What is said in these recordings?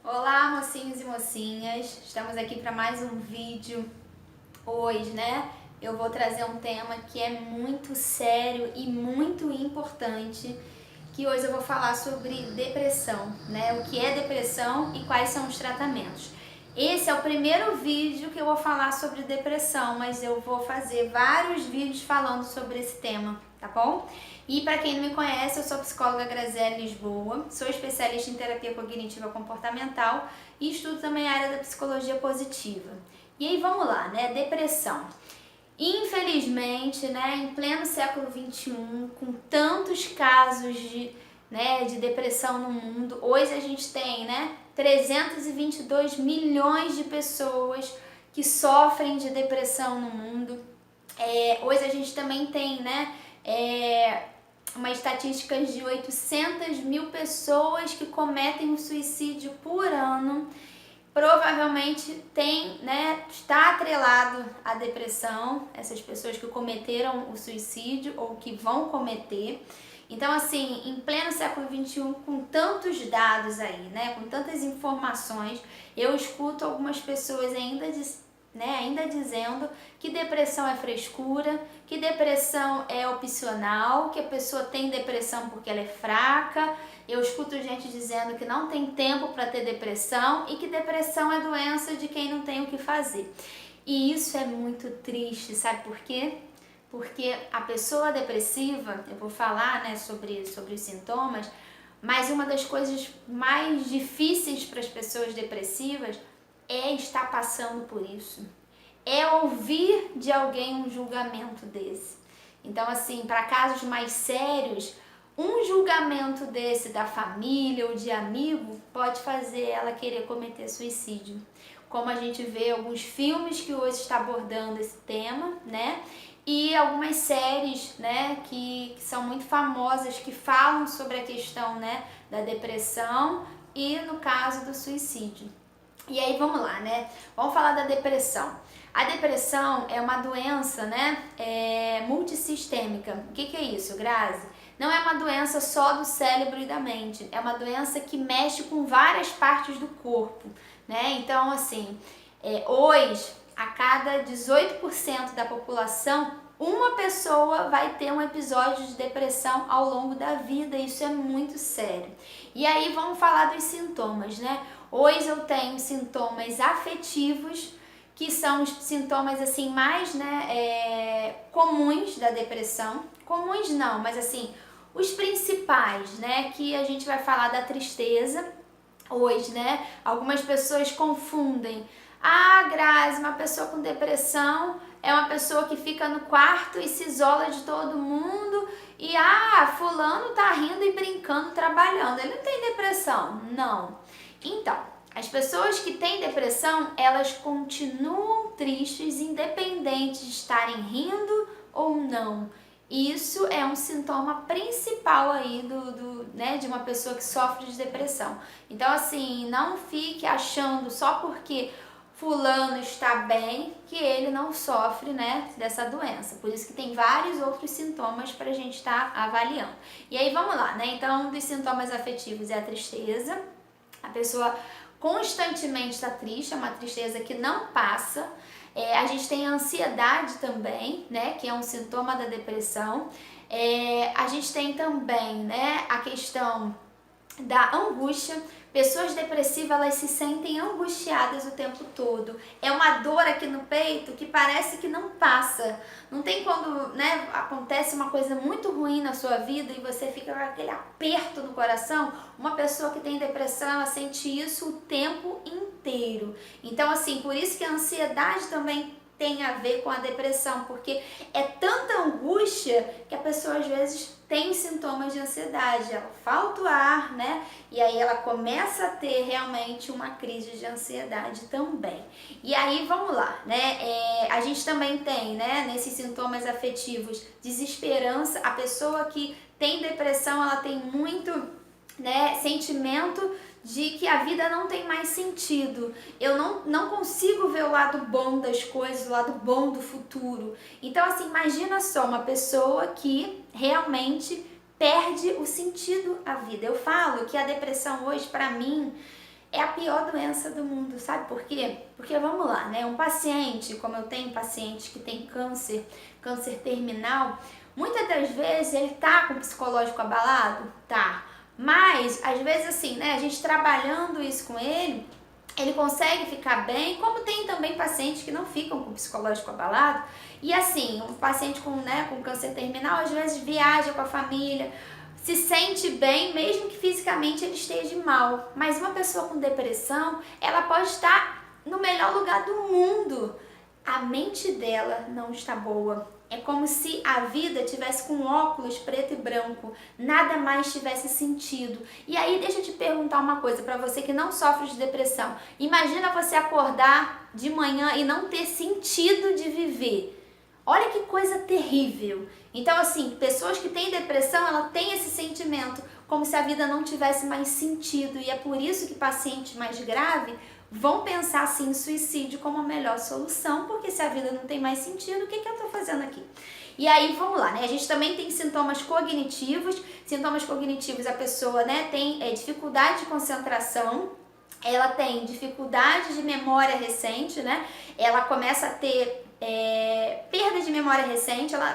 Olá, mocinhos e mocinhas, estamos aqui para mais um vídeo. Hoje, eu vou trazer um tema que é muito sério e muito importante, que hoje eu vou falar sobre depressão, o que é depressão e quais são os tratamentos. Esse é o primeiro vídeo que eu vou falar sobre depressão, mas eu vou fazer vários vídeos falando sobre esse tema, tá bom? E para quem não me conhece, eu sou a psicóloga Graziele Lisboa, sou especialista em terapia cognitiva comportamental e estudo também a área da psicologia positiva. E aí vamos lá, depressão. Infelizmente, em pleno século XXI, com tantos casos de depressão no mundo, hoje a gente tem 322 milhões de pessoas que sofrem de depressão no mundo. Hoje a gente também tem uma estatística de 800 mil pessoas que cometem o suicídio por ano. Provavelmente está atrelado à depressão, essas pessoas que cometeram o suicídio ou que vão cometer. Então, assim, em pleno século XXI, com tantos dados aí, com tantas informações, eu escuto algumas pessoas ainda dizendo que depressão é frescura, que depressão é opcional, que a pessoa tem depressão porque ela é fraca. Eu escuto gente dizendo que não tem tempo para ter depressão e que depressão é doença de quem não tem o que fazer. E isso é muito triste, sabe por quê? Porque a pessoa depressiva, eu vou falar sobre os sintomas, mas uma das coisas mais difíceis para as pessoas depressivas é estar passando por isso, é ouvir de alguém um julgamento desse. Então, assim, para casos mais sérios, um julgamento desse da família ou de amigo pode fazer ela querer cometer suicídio. Como a gente vê alguns filmes que hoje está abordando esse tema, e algumas séries, que são muito famosas, que falam sobre a questão, da depressão e no caso do suicídio. E aí vamos lá, vamos falar da depressão. A depressão é uma doença, multissistêmica. O que é isso, Grazi? Não é uma doença só do cérebro e da mente, é uma doença que mexe com várias partes do corpo, Então, assim, hoje, a cada 18% da população, uma pessoa vai ter um episódio de depressão ao longo da vida. Isso é muito sério. E aí vamos falar dos sintomas, Hoje eu tenho sintomas afetivos, que são os sintomas assim mais comuns da depressão. Comuns não, mas assim, os principais, que a gente vai falar da tristeza. Hoje, algumas pessoas confundem. Ah, Grazi, uma pessoa com depressão é uma pessoa que fica no quarto e se isola de todo mundo e fulano tá rindo e brincando, trabalhando. Ele não tem depressão. Não. Então, as pessoas que têm depressão, elas continuam tristes independente de estarem rindo ou não. Isso é um sintoma principal aí de uma pessoa que sofre de depressão. Então, assim, não fique achando só porque fulano está bem que ele não sofre, dessa doença. Por isso que tem vários outros sintomas para a gente estar avaliando. E aí, vamos lá, Então, um dos sintomas afetivos é a tristeza. A pessoa constantemente está triste, é uma tristeza que não passa. A gente tem a ansiedade também, que é um sintoma da depressão. A gente tem também, a questão da angústia. Pessoas depressivas, elas se sentem angustiadas o tempo todo. É uma dor aqui no peito que parece que não passa. Não tem quando, acontece uma coisa muito ruim na sua vida e você fica com aquele aperto no coração. Uma pessoa que tem depressão, ela sente isso o tempo inteiro. Então, assim, por isso que a ansiedade também tem a ver com a depressão, porque é tanta angústia que a pessoa às vezes tem sintomas de ansiedade, ela falta o ar, e aí ela começa a ter realmente uma crise de ansiedade também. E aí vamos lá, a gente também tem, nesses sintomas afetivos, desesperança. A pessoa que tem depressão, ela tem muito, sentimento de que a vida não tem mais sentido. Eu não consigo ver o lado bom das coisas, o lado bom do futuro. Então, assim, imagina só uma pessoa que realmente perde o sentido à vida. Eu falo que a depressão hoje, para mim, é a pior doença do mundo, sabe por quê? Porque vamos lá, né? Um paciente, como eu tenho pacientes que tem câncer, câncer terminal, muitas das vezes ele tá com o psicológico abalado? Tá. Mas, às vezes assim, né, a gente trabalhando isso com ele consegue ficar bem, como tem também pacientes que não ficam com o psicológico abalado. E assim, um paciente com, né, com câncer terminal, às vezes viaja com a família, se sente bem, mesmo que fisicamente ele esteja mal. Mas uma pessoa com depressão, ela pode estar no melhor lugar do mundo. A mente dela não está boa. É como se a vida tivesse com óculos preto e branco, nada mais tivesse sentido. E aí deixa eu te perguntar uma coisa para você que não sofre de depressão. Imagina você acordar de manhã e não ter sentido de viver. Olha que coisa terrível. Então assim, pessoas que têm depressão, ela tem esse sentimento como se a vida não tivesse mais sentido. E é por isso que pacientes mais graves vão pensar assim em suicídio como a melhor solução, porque se a vida não tem mais sentido, o que eu tô fazendo aqui? E aí, vamos lá, né? A gente também tem sintomas cognitivos. Sintomas cognitivos, a pessoa, né, tem dificuldade de concentração, ela tem dificuldade de memória recente, né? Ela começa a ter perda de memória recente, ela,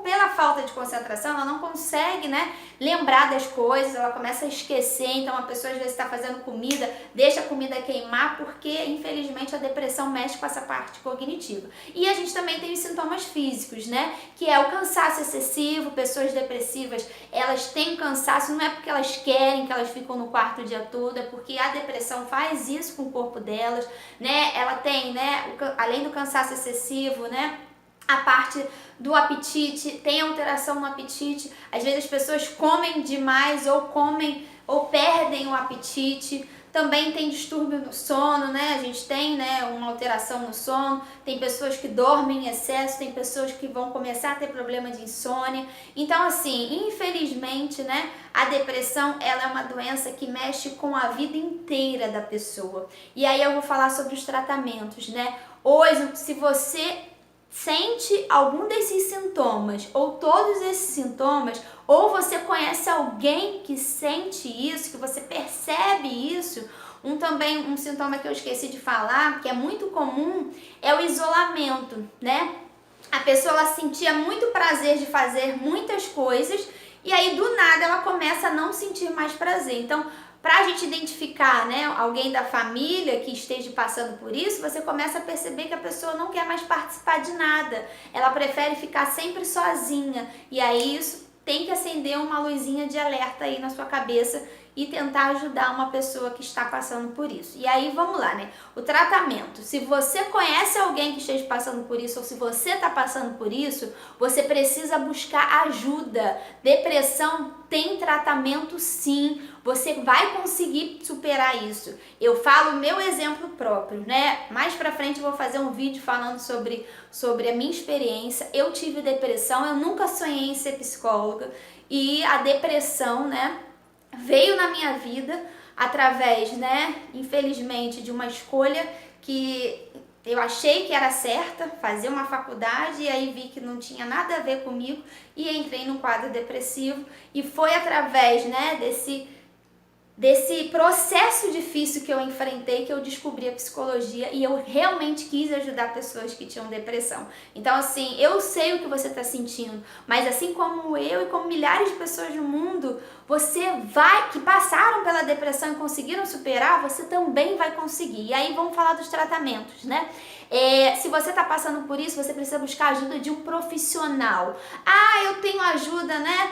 pela falta de concentração, ela não consegue, né, lembrar das coisas, ela começa a esquecer. Então a pessoa às vezes está fazendo comida, deixa a comida queimar, porque infelizmente a depressão mexe com essa parte cognitiva. E a gente também tem os sintomas físicos, né, que é o cansaço excessivo. Pessoas depressivas, elas têm cansaço, não é porque elas querem que elas ficam no quarto o dia todo, é porque a depressão faz isso com o corpo delas, né, ela tem, né, além do cansaço excessivo, né, a parte do apetite, tem alteração no apetite. Às vezes as pessoas comem demais ou perdem o apetite. Também tem distúrbio no sono, né? A gente tem, né, uma alteração no sono. Tem pessoas que dormem em excesso, tem pessoas que vão começar a ter problema de insônia. Então, assim, infelizmente, né, a depressão, ela é uma doença que mexe com a vida inteira da pessoa. E aí eu vou falar sobre os tratamentos, né? Hoje, se você sente algum desses sintomas ou todos esses sintomas, ou você conhece alguém que sente isso, que você percebe isso, um sintoma que eu esqueci de falar, que é muito comum, é o isolamento, né? A pessoa, ela sentia muito prazer de fazer muitas coisas e aí do nada ela começa a não sentir mais prazer. Então, para a gente identificar, né, alguém da família que esteja passando por isso, você começa a perceber que a pessoa não quer mais participar de nada. Ela prefere ficar sempre sozinha. E aí isso tem que acender uma luzinha de alerta aí na sua cabeça e tentar ajudar uma pessoa que está passando por isso. E aí vamos lá, né? O tratamento. Se você conhece alguém que esteja passando por isso, ou se você está passando por isso, você precisa buscar ajuda. Depressão tem tratamento sim. Você vai conseguir superar isso. Eu falo meu exemplo próprio, né? Mais pra frente eu vou fazer um vídeo falando sobre a minha experiência. Eu tive depressão, eu nunca sonhei em ser psicóloga. E a depressão, né, veio na minha vida através, né, infelizmente, de uma escolha que eu achei que era certa, fazer uma faculdade, e aí vi que não tinha nada a ver comigo e entrei num quadro depressivo. E foi através, né, desse processo difícil que eu enfrentei que eu descobri a psicologia e eu realmente quis ajudar pessoas que tinham depressão. Então, assim, eu sei o que você está sentindo, mas assim como eu e como milhares de pessoas no mundo, que passaram pela depressão e conseguiram superar, você também vai conseguir. E aí vamos falar dos tratamentos, né? Se você está passando por isso, você precisa buscar a ajuda de um profissional. Ah, eu tenho ajuda, né,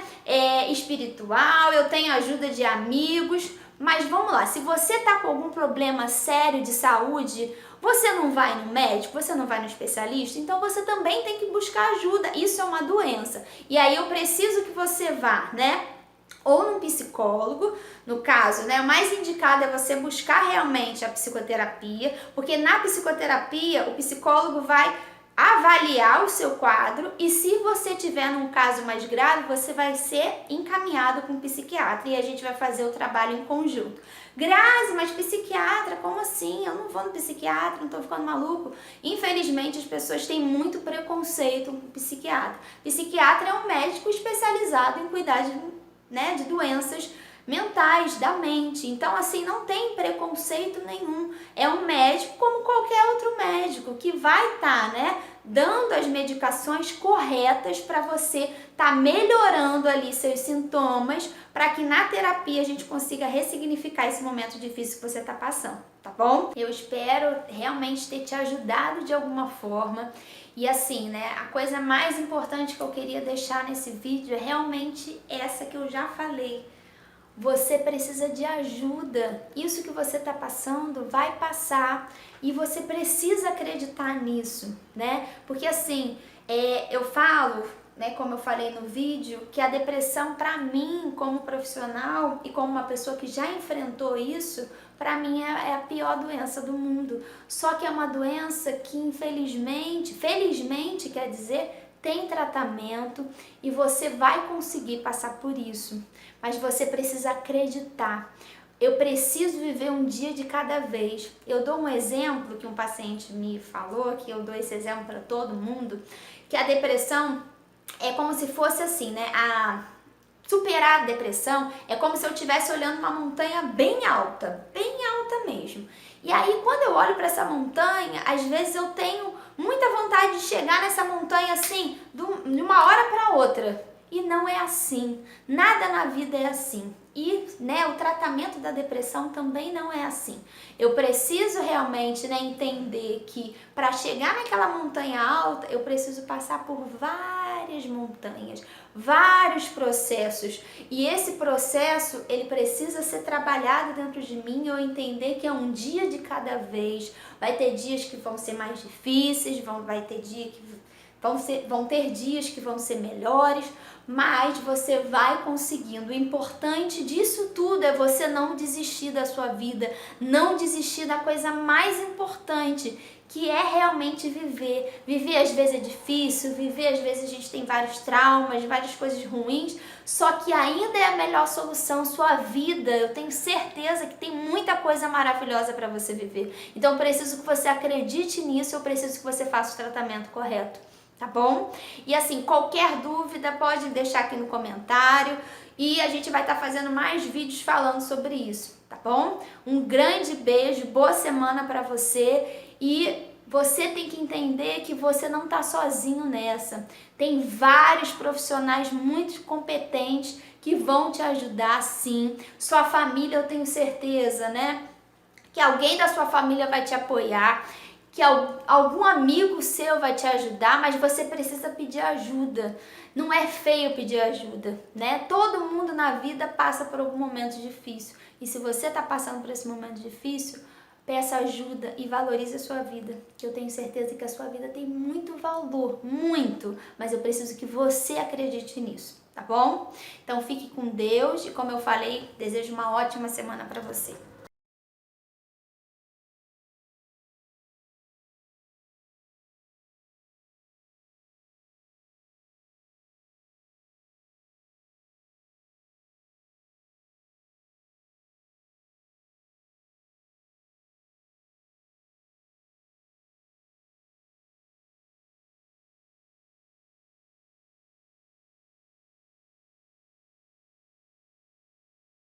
espiritual, eu tenho ajuda de amigos, mas vamos lá, se você está com algum problema sério de saúde, você não vai no médico, você não vai no especialista, então você também tem que buscar ajuda. Isso é uma doença. E aí eu preciso que você vá, né, ou num psicólogo, no caso, né, o mais indicado é você buscar realmente a psicoterapia, porque na psicoterapia o psicólogo vai avaliar o seu quadro e se você tiver num caso mais grave, você vai ser encaminhado com um psiquiatra e a gente vai fazer o trabalho em conjunto. Grazi, mas psiquiatra, como assim? Eu não vou no psiquiatra, não tô ficando maluco? Infelizmente, as pessoas têm muito preconceito com psiquiatra. Psiquiatra é um médico especializado em cuidar de doenças mentais da mente. Então, assim, não tem preconceito nenhum. É um médico como qualquer outro médico que vai estar, né, dando as medicações corretas para você estar melhorando ali seus sintomas, para que na terapia a gente consiga ressignificar esse momento difícil que você está passando, tá bom? Eu espero realmente ter te ajudado de alguma forma. E assim, né, a coisa mais importante que eu queria deixar nesse vídeo é realmente essa que eu já falei. Você precisa de ajuda. Isso que você está passando vai passar e você precisa acreditar nisso, né? Porque assim, eu falo, né, como eu falei no vídeo, que a depressão para mim, como profissional e como uma pessoa que já enfrentou isso, para mim é a pior doença do mundo. Só que é uma doença que felizmente quer dizer, tem tratamento e você vai conseguir passar por isso. Mas você precisa acreditar. Eu preciso viver um dia de cada vez. Eu dou um exemplo que um paciente me falou, que eu dou esse exemplo para todo mundo, que a depressão é como se fosse assim, né? Superar a depressão é como se eu estivesse olhando uma montanha bem alta mesmo. E aí, quando eu olho para essa montanha, às vezes eu tenho muita vontade de chegar nessa montanha assim, de uma hora para outra. E não é assim. Nada na vida é assim. E, né, o tratamento da depressão também não é assim. Eu preciso realmente, né, entender que para chegar naquela montanha alta, eu preciso passar por várias montanhas, vários processos. E esse processo, ele precisa ser trabalhado dentro de mim, eu entender que é um dia de cada vez. Vai ter dias que vão ser mais difíceis, vai ter dia que vão ter dias que vão ser melhores, mas você vai conseguindo. O importante disso tudo é você não desistir da sua vida, não desistir da coisa mais importante, que é realmente viver. Viver às vezes é difícil, viver às vezes a gente tem vários traumas, várias coisas ruins, só que ainda é a melhor solução. Sua vida, eu tenho certeza que tem muita coisa maravilhosa para você viver. Então eu preciso que você acredite nisso, eu preciso que você faça o tratamento correto. Tá bom? E assim, qualquer dúvida pode deixar aqui no comentário e a gente vai estar fazendo mais vídeos falando sobre isso, tá bom? Um grande beijo, boa semana pra você e você tem que entender que você não tá sozinho nessa. Tem vários profissionais muito competentes que vão te ajudar, sim. Sua família, eu tenho certeza, né? Que alguém da sua família vai te apoiar, que algum amigo seu vai te ajudar, mas você precisa pedir ajuda. Não é feio pedir ajuda, né? Todo mundo na vida passa por algum momento difícil. E se você está passando por esse momento difícil, peça ajuda e valorize a sua vida. Que eu tenho certeza que a sua vida tem muito valor, muito. Mas eu preciso que você acredite nisso, tá bom? Então fique com Deus e, como eu falei, desejo uma ótima semana para você.